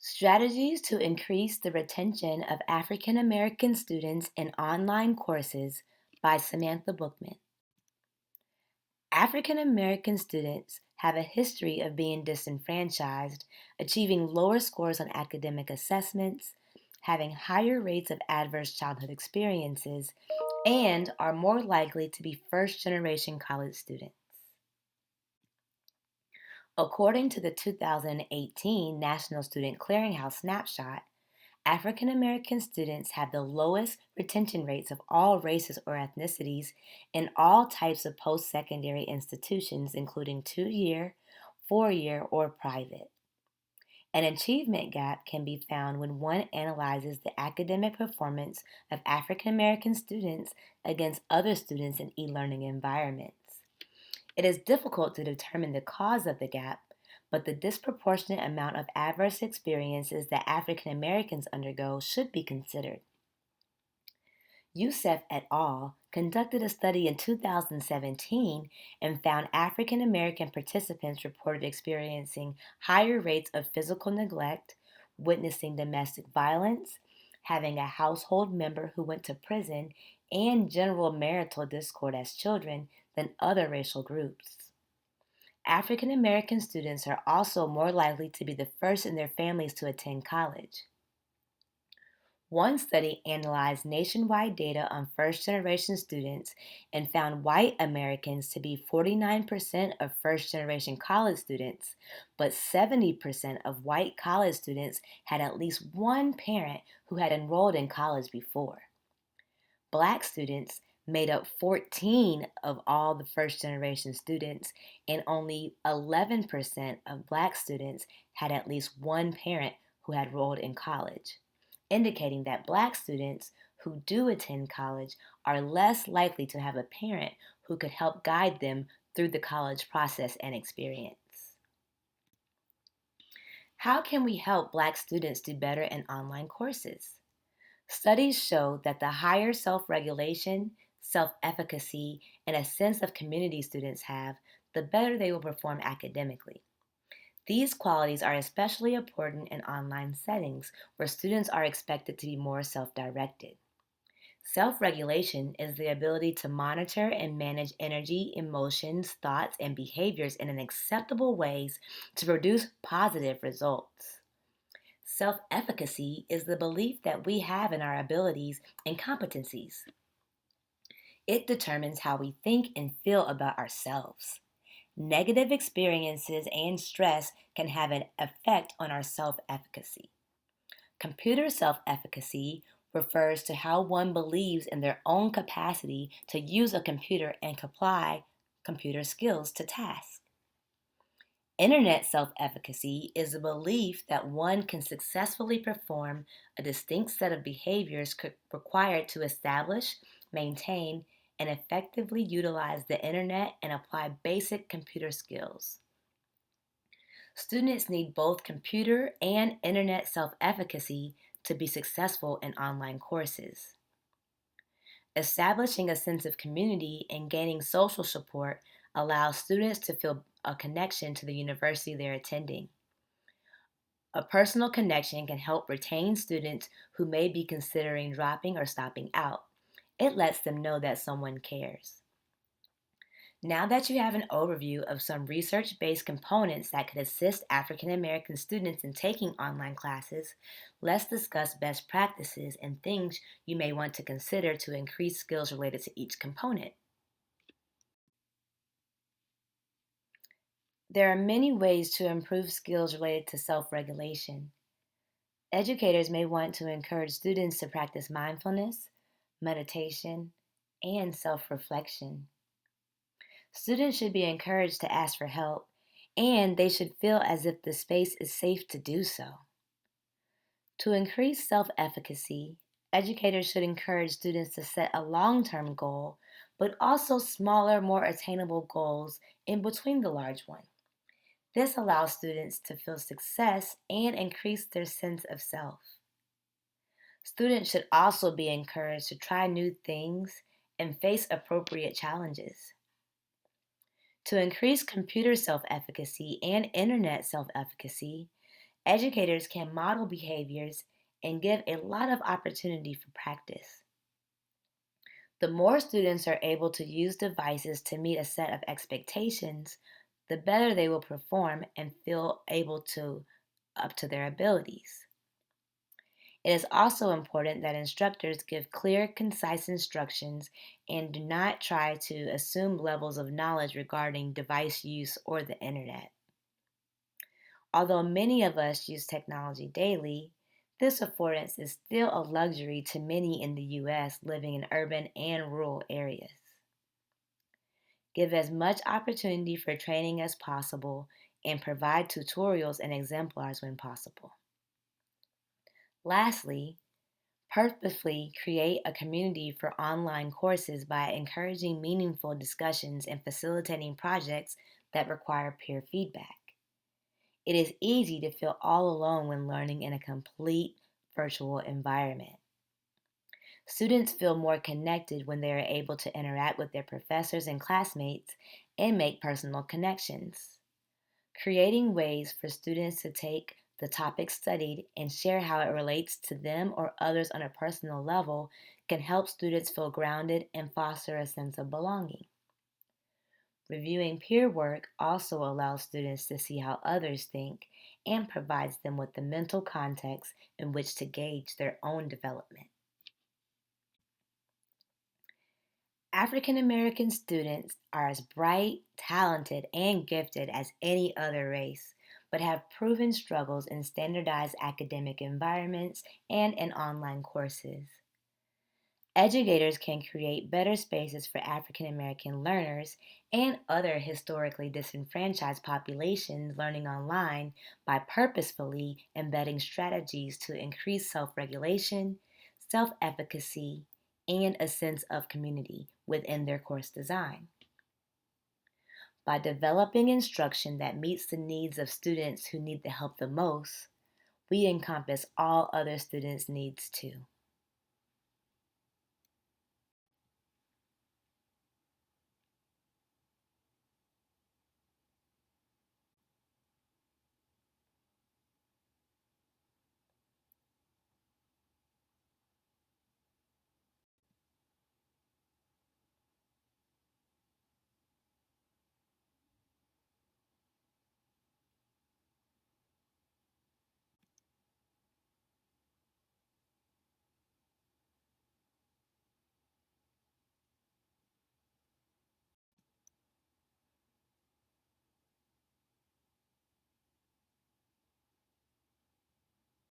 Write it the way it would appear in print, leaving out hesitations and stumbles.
Strategies to increase the retention of African American students in online courses by Samantha Bookman. African American students have a history of being disenfranchised, achieving lower scores on academic assessments, having higher rates of adverse childhood experiences, and are more likely to be first generation college students. According to the 2018 National Student Clearinghouse Snapshot, African American students have the lowest retention rates of all races or ethnicities in all types of post secondary institutions, including 2-year, 4-year, or private. An achievement gap can be found when one analyzes the academic performance of African American students against other students in e learning environments. It is difficult to determine the cause of the gap, but the disproportionate amount of adverse experiences that African Americans undergo should be considered. Youssef et al. Conducted a study in 2017 and found African American participants reported experiencing higher rates of physical neglect, witnessing domestic violence, having a household member who went to prison, and general marital discord as children than other racial groups. African American students are also more likely to be the first in their families to attend college. One study analyzed nationwide data on first generation students and found white Americans to be 49% of first generation college students, but 70% of white college students had at least one parent who had enrolled in college before. Black students made up 14 of all the first generation students, and only 11% of Black students had at least one parent who had enrolled in college, indicating that Black students who do attend college are less likely to have a parent who could help guide them through the college process and experience. How can we help Black students do better in online courses? Studies show that the higher self regulation, self efficacy, and a sense of community students have, the better they will perform academically. These qualities are especially important in online settings where students are expected to be more self directed. Self regulation is the ability to monitor and manage energy, emotions, thoughts, and behaviors in an acceptable ways to produce positive results. Self efficacy is the belief that we have in our abilities and competencies. It determines how we think and feel about ourselves. Negative experiences and stress can have an effect on our self efficacy. Computer self efficacy refers to how one believes in their own capacity to use a computer and apply computer skills to tasks. Internet self efficacy is the belief that one can successfully perform a distinct set of behaviors required to establish, maintain, and effectively utilize the internet and apply basic computer skills. Students need both computer and internet self efficacy to be successful in online courses. Establishing a sense of community and gaining social support allows students to feel a connection to the university they're attending. A personal connection can help retain students who may be considering dropping or stopping out. It lets them know that someone cares. Now that you have an overview of some research-based components that could assist African American students in taking online classes, let's discuss best practices and things you may want to consider to increase skills related to each component. There are many ways to improve skills related to self-regulation. Educators may want to encourage students to practice mindfulness, meditation, and self-reflection. Students should be encouraged to ask for help, and they should feel as if the space is safe to do so. To increase self-efficacy, educators should encourage students to set a long-term goal, but also smaller, more attainable goals in between the large one. This allows students to feel success and increase their sense of self. Students should also be encouraged to try new things and face appropriate challenges. To increase computer self-efficacy and internet self-efficacy, Educators can model behaviors and give a lot of opportunity for practice. The more students are able to use devices to meet a set of expectations, the better they will perform and feel able to up to their abilities. It is also important that instructors give clear, concise instructions and do not try to assume levels of knowledge regarding device use or the internet. Although many of us use technology daily, this affordance is still a luxury to many in the U.S. living in urban and rural areas. Give as much opportunity for training as possible and provide tutorials and exemplars when possible. Lastly, purposefully create a community for online courses by encouraging meaningful discussions and facilitating projects that require peer feedback. It is easy to feel all alone when learning in a complete virtual environment. Students feel more connected when they are able to interact with their professors and classmates and make personal connections. Creating ways for students to take the topic studied and share how it relates to them or others on a personal level can help students feel grounded and foster a sense of belonging. Reviewing peer work also allows students to see how others think and provides them with the mental context in which to gauge their own development. African American students are as bright, talented, and gifted as any other race, but have proven struggles in standardized academic environments and in online courses. Educators can create better spaces for African American learners and other historically disenfranchised populations learning online by purposefully embedding strategies to increase self regulation, self efficacy, and a sense of community within their course design. By developing instruction that meets the needs of students who need the help the most, we encompass all other students' needs too.